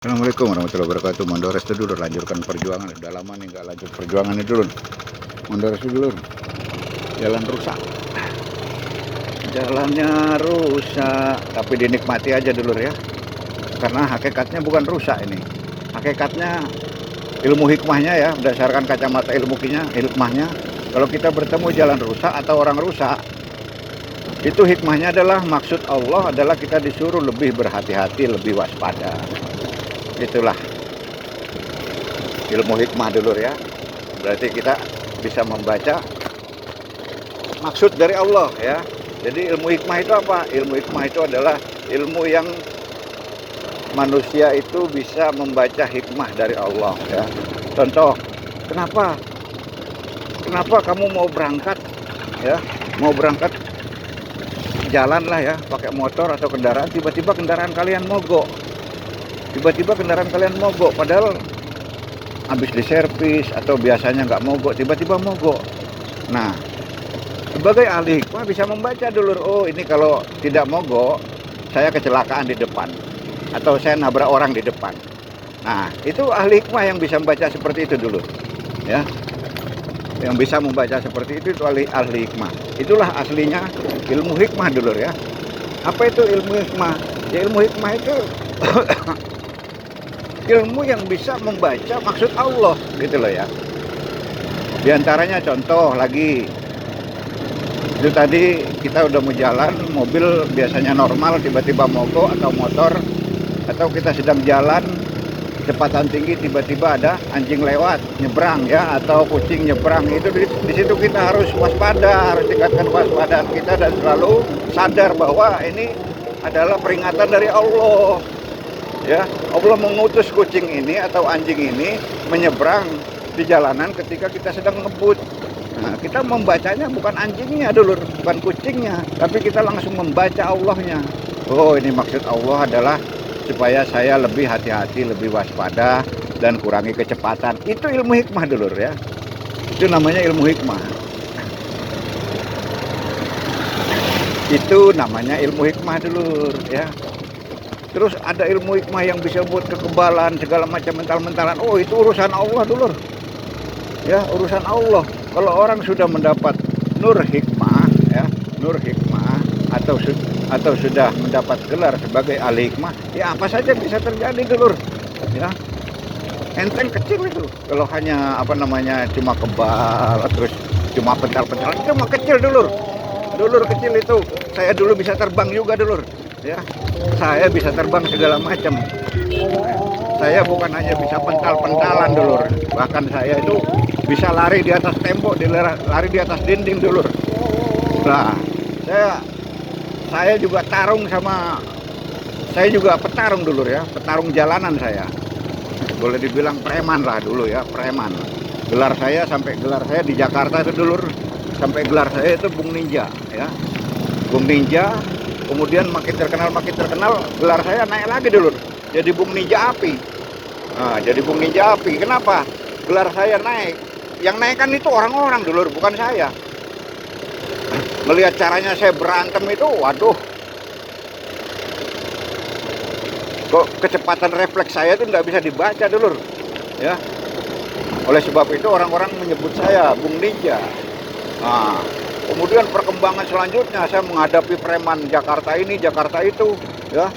Assalamualaikum warahmatullahi wabarakatuh. Mondores dulu lanjutkan perjuangan. Udah lama nih nggak lanjut perjuangan itu dulu. Mondores dulu. Jalan rusak. Jalannya rusak, tapi dinikmati aja dulu ya. Karena hakikatnya bukan rusak ini. Hakikatnya ilmu hikmahnya ya, berdasarkan kacamata hikmahnya. Kalau kita bertemu jalan rusak atau orang rusak, itu hikmahnya adalah maksud Allah adalah kita disuruh lebih berhati-hati, lebih waspada. Itulah ilmu hikmah dulu ya. Berarti kita bisa membaca maksud dari Allah ya. Jadi ilmu hikmah itu apa? Ilmu hikmah itu adalah ilmu yang manusia itu bisa membaca hikmah dari Allah ya. Contoh, kenapa kamu mau berangkat ya? Mau berangkat jalan lah ya, pakai motor atau kendaraan, tiba-tiba kendaraan kalian mogok. Padahal habis diservis atau biasanya nggak mogok, tiba-tiba mogok. Nah, sebagai ahli hikmah bisa membaca dulu, oh ini kalau tidak mogok, saya kecelakaan di depan atau saya nabrak orang di depan. Nah, itu ahli hikmah yang bisa membaca seperti itu dulu ya. Yang bisa membaca seperti itu ahli hikmah. Itulah aslinya ilmu hikmah dulu ya. Apa itu ilmu hikmah? Ya, ilmu hikmah itu ilmu yang bisa membaca maksud Allah gitu loh ya. Di antaranya contoh lagi, itu tadi kita udah mau jalan, mobil biasanya normal tiba-tiba mogok, atau motor, atau kita sedang jalan kecepatan tinggi tiba-tiba ada anjing lewat nyebrang ya, atau kucing nyebrang. Itu di situ kita harus waspada, harus tingkatkan kewaspadaan kita dan selalu sadar bahwa ini adalah peringatan dari Allah. Ya, Allah mengutus kucing ini atau anjing ini menyeberang di jalanan ketika kita sedang ngebut. Nah, kita membacanya bukan anjingnya dulu, bukan kucingnya, tapi kita langsung membaca Allahnya. Oh, ini maksud Allah adalah supaya saya lebih hati-hati, lebih waspada dan kurangi kecepatan. Itu ilmu hikmah dulu ya. Itu namanya ilmu hikmah. Itu namanya ilmu hikmah dulu ya. Terus ada ilmu hikmah yang bisa buat kekebalan segala macam mental-mentalan. Oh, itu urusan Allah dulu. Ya, urusan Allah. Kalau orang sudah mendapat nur hikmah ya, nur hikmah atau sudah mendapat gelar sebagai ahli hikmah, ya apa saja bisa terjadi dulu. Ya. Enteng kecil itu. Kalau hanya cuma kebal terus cuma pental-pental, itu mah kecil dulu. Dulur kecil itu. Saya dulu bisa terbang juga dulur. Ya, saya bisa terbang segala macam. Saya bukan hanya bisa pental-pentalan dulur, bahkan saya itu bisa lari di atas tembok, lari di atas dinding dulur. Nah, saya juga petarung dulur ya, petarung jalanan saya. Boleh dibilang preman lah dulu ya, preman. Gelar saya di Jakarta itu dulur, sampai gelar saya itu Bung Ninja ya. Bung Ninja. Kemudian makin terkenal, gelar saya naik lagi dulu. Jadi Bung Ninja Api. Nah, jadi Bung Ninja Api. Kenapa? Gelar saya naik. Yang naik kan itu orang-orang dulu, bukan saya. Melihat caranya saya berantem itu, waduh. Kok kecepatan refleks saya itu nggak bisa dibaca dulu. Ya. Oleh sebab itu orang-orang menyebut saya Bung Ninja. Nah, kemudian perkembangan selanjutnya saya menghadapi preman Jakarta ini, Jakarta itu, ya.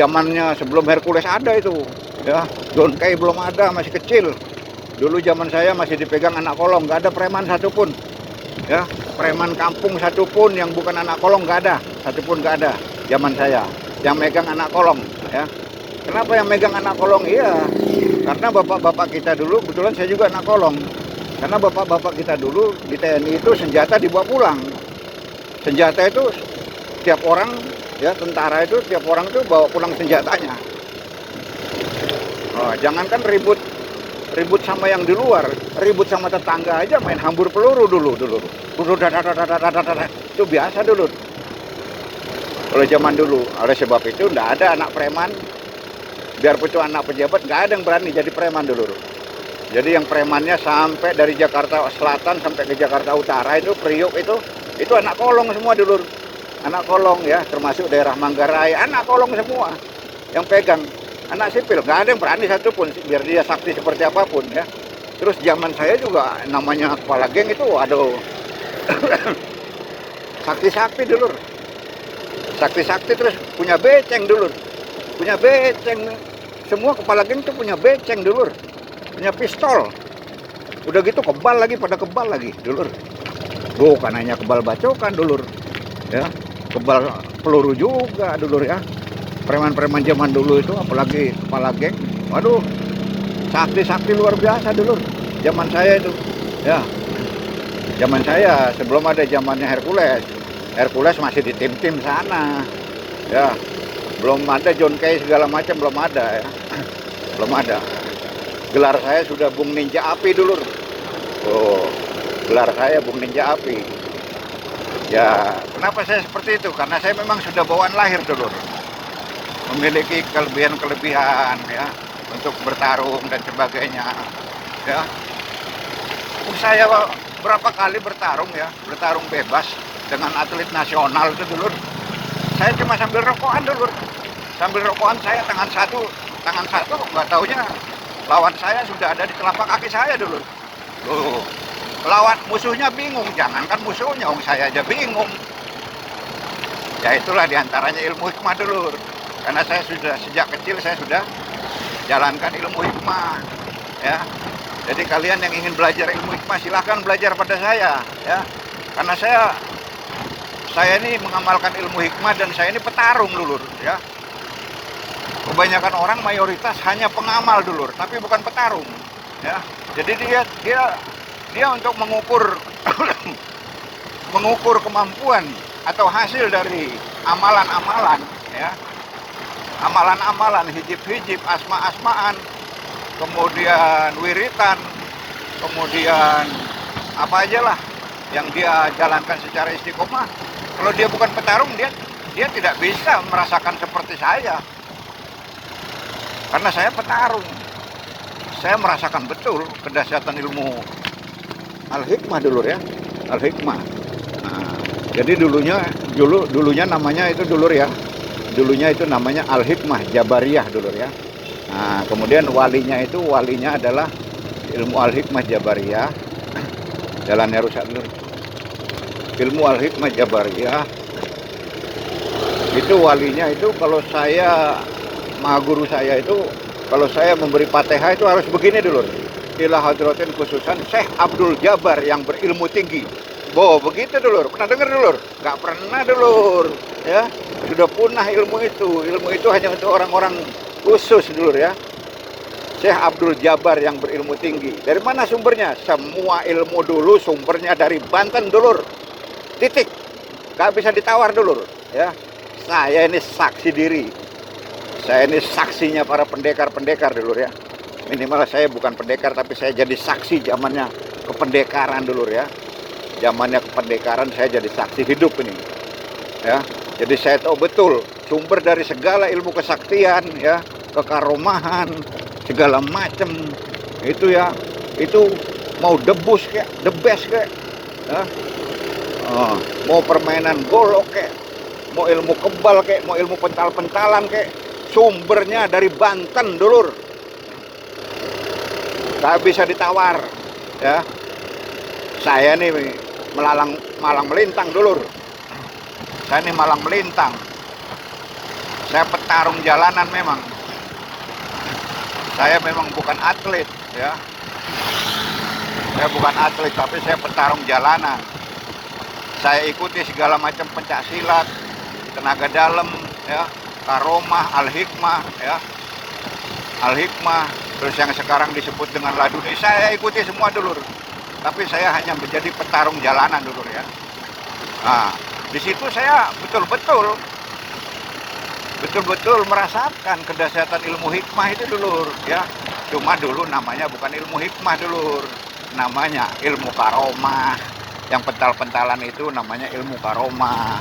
Zamannya sebelum Hercules ada itu, ya. Don Kay belum ada, masih kecil. Dulu zaman saya masih dipegang anak kolong, nggak ada preman satupun, ya. Preman kampung satupun yang bukan anak kolong nggak ada, satupun nggak ada. Zaman saya yang megang anak kolong, ya. Kenapa yang megang anak kolong? Iya, karena bapak-bapak kita dulu, kebetulan saya juga anak kolong. Karena bapak-bapak kita dulu di TNI itu senjata dibawa pulang. Senjata itu tiap orang ya, tentara itu tiap orang itu bawa pulang senjatanya. Oh, jangankan ribut sama yang di luar, ribut sama tetangga aja main hambur peluru dulu. Itu biasa dulu. Kalau zaman dulu, oleh sebab itu enggak ada anak preman. Biarpun itu anak pejabat, nggak ada yang berani jadi preman dulu. Jadi yang premannya sampai dari Jakarta Selatan sampai ke Jakarta Utara itu, Priok itu anak kolong semua dulu. Anak kolong ya, termasuk daerah Manggarai, anak kolong semua yang pegang. anak sipil, nggak ada yang berani satupun biar dia sakti seperti apapun ya. Terus zaman saya juga namanya kepala geng itu aduh sakti-sakti dulu, sakti-sakti, terus punya beceng dulu, punya beceng. Semua kepala geng itu punya beceng dulu, punya pistol. Udah gitu kebal lagi, pada kebal lagi dulur. Bukan hanya kebal bacokan dulur, ya, kebal peluru juga dulur ya. Preman-preman zaman dulu itu, apalagi kepala geng, waduh, sakti-sakti luar biasa dulur. Zaman saya itu, ya, zaman saya sebelum ada zamannya Hercules. Hercules masih di tim-tim sana, ya, belum ada John Kay segala macam, belum ada ya, belum ada. Gelar saya sudah Bung Ninja Api dulur. Oh, gelar saya Bung Ninja Api. Ya, kenapa saya seperti itu? Karena saya memang sudah bawaan lahir dulur, memiliki kelebihan-kelebihan ya untuk bertarung dan sebagainya. Ya, saya berapa kali bertarung ya, bertarung bebas dengan atlet nasional itu dulur. Saya cuma sambil rokokan dulur, sambil rokokan saya tangan satu nggak taunya lawan saya sudah ada di telapak kaki saya dulu. Loh, lawan musuhnya bingung, jangankan musuhnya, saya aja bingung. Ya itulah diantaranya ilmu hikmah dulu. Karena saya sudah sejak kecil saya sudah jalankan ilmu hikmah, ya. Jadi kalian yang ingin belajar ilmu hikmah silahkan belajar pada saya, ya. Karena saya ini mengamalkan ilmu hikmah dan saya ini petarung dulu, ya. Kebanyakan orang mayoritas hanya pengamal dulur, tapi bukan petarung, ya. Jadi dia untuk mengukur mengukur kemampuan atau hasil dari amalan-amalan, ya. Amalan-amalan, hijib-hijib, asma-asmaan, kemudian wiritan, kemudian apa aja lah yang dia jalankan secara istiqomah. Kalau dia bukan petarung, dia tidak bisa merasakan seperti saya. Karena saya petarung, saya merasakan betul kedahsyatan ilmu al-hikmah dulu ya, al-hikmah. Nah, jadi dulunya namanya itu dulur ya, dulunya itu namanya al-hikmah Jabariyah dulur ya. Nah, kemudian walinya adalah ilmu al-hikmah Jabariyah. Jalannya rusak dulur. Ilmu al-hikmah Jabariyah itu walinya itu, kalau saya maha guru saya itu, kalau saya memberi Fatihah itu harus begini dulu. Ila hadratin khususan Syekh Abdul Jabar yang berilmu tinggi. Begitu dulur. Pernah dengar dulur? Nggak pernah dulur. Ya, sudah punah ilmu itu. Ilmu itu hanya untuk orang-orang khusus dulur ya. Syekh Abdul Jabar yang berilmu tinggi. Dari mana sumbernya? Semua ilmu dulu sumbernya dari Banten dulur. Titik. Nggak bisa ditawar dulur. Ya, saya ini saksi diri. Saya ini saksinya para pendekar-pendekar dulu ya. Minimal saya bukan pendekar, tapi saya jadi saksi zamannya kependekaran dulu ya. Zamannya kependekaran saya jadi saksi hidup ini. Ya. Jadi saya tahu betul sumber dari segala ilmu kesaktian ya, kekaromahan, segala macam itu ya. Itu mau debus kayak, the best kayak. Ya. Mau permainan golok kayak, mau ilmu kebal kayak, mau ilmu pental-pentalan kayak, sumbernya dari Banten dulur, gak bisa ditawar ya. Saya nih malang melintang dulur, saya nih malang melintang, saya petarung jalanan memang. Saya memang bukan atlet ya, saya bukan atlet, tapi saya petarung jalanan. Saya ikuti segala macam pencak silat, tenaga dalam ya, karomah, al-hikmah ya, al-hikmah, terus yang sekarang disebut dengan laduni, saya ikuti semua dulur. Tapi saya hanya menjadi petarung jalanan dulur ya. Nah, di situ saya betul-betul merasakan kedahsyatan ilmu hikmah itu dulur ya. Cuma dulu namanya bukan ilmu hikmah dulur, namanya ilmu karomah. Yang pental-pentalan itu namanya ilmu karomah.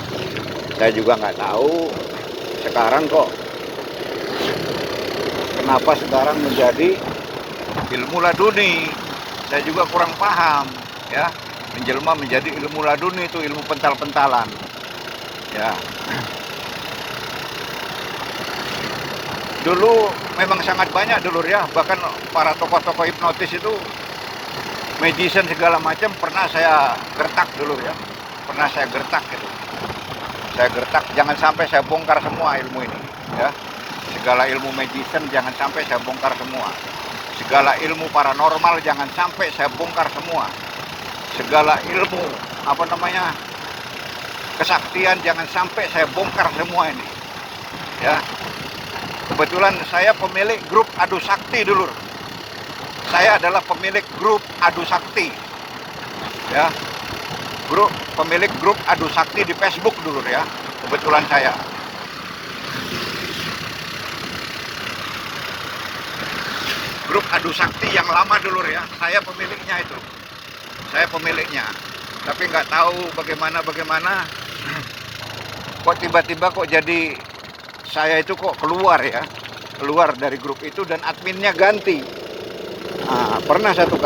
Saya juga nggak tahu sekarang kok kenapa sekarang menjadi ilmu laduni. Saya juga kurang paham ya, menjelma menjadi ilmu laduni itu ilmu pental-pentalan ya. dulu memang sangat banyak dulur ya, bahkan para tokoh-tokoh hipnotis itu, magician segala macam pernah saya gertak dulur ya, pernah saya gertak gitu. Saya gertak, jangan sampai saya bongkar semua ilmu ini ya. Segala ilmu magician jangan sampai saya bongkar semua. Segala ilmu paranormal jangan sampai saya bongkar semua. Segala ilmu kesaktian jangan sampai saya bongkar semua ini ya. Kebetulan saya pemilik grup Adu Sakti dulur. Saya adalah pemilik grup Adu Sakti ya. Pemilik grup Adu Sakti di Facebook dulur ya. Kebetulan saya. Grup Adu Sakti yang lama dulur ya. Saya pemiliknya itu. Saya pemiliknya. Tapi nggak tahu bagaimana kok tiba-tiba kok jadi saya itu kok keluar ya. Keluar dari grup itu dan adminnya ganti. Nah, pernah satu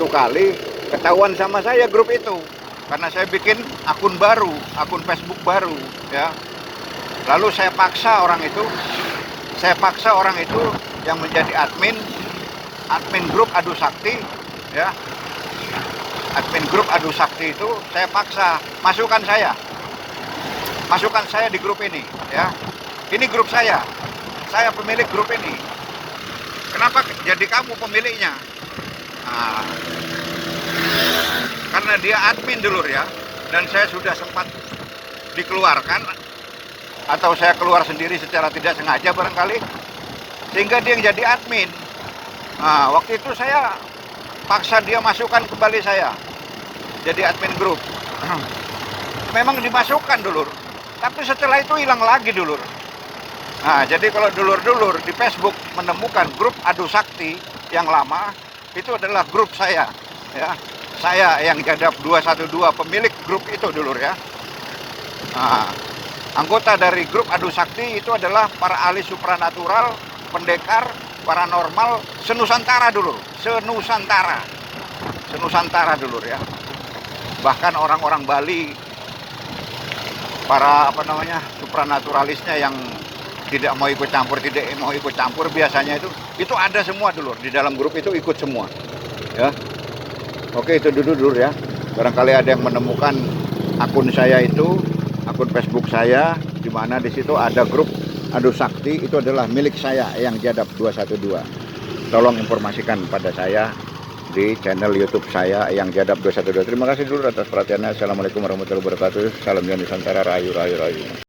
kali ketahuan sama saya grup itu karena saya bikin akun baru, akun Facebook baru ya. Lalu saya paksa orang itu yang menjadi admin grup Adu Sakti ya. Admin grup Adu Sakti itu saya paksa masukkan saya di grup ini ya. Ini grup saya pemilik grup ini. Kenapa jadi kamu pemiliknya? Nah, karena dia admin dulur ya, dan saya sudah sempat dikeluarkan atau saya keluar sendiri secara tidak sengaja barangkali, sehingga dia yang jadi admin. Nah, waktu itu saya paksa dia masukkan kembali saya jadi admin grup. Memang dimasukkan dulur, tapi setelah itu hilang lagi dulur. Nah, jadi kalau dulur-dulur di Facebook menemukan grup Adu Sakti yang lama, itu adalah grup saya ya. Saya yang jadab 212 pemilik grup itu dulur ya. Nah, anggota dari grup Adu Sakti itu adalah para ahli supranatural, pendekar, paranormal senusantara dulur. Senusantara dulur ya. Bahkan orang-orang Bali, para supranaturalisnya yang tidak mau ikut campur biasanya itu ada semua dulur di dalam grup itu, ikut semua ya. Oke, itu dulu ya. Barangkali ada yang menemukan akun saya itu, akun Facebook saya, di mana di situ ada grup Adu Sakti, itu adalah milik saya yang jadab 212. Tolong informasikan pada saya di channel YouTube saya yang jadab 212. Terima kasih dulu atas perhatiannya. Assalamualaikum warahmatullahi wabarakatuh. Salam Nusantara, rayu rayu rayu.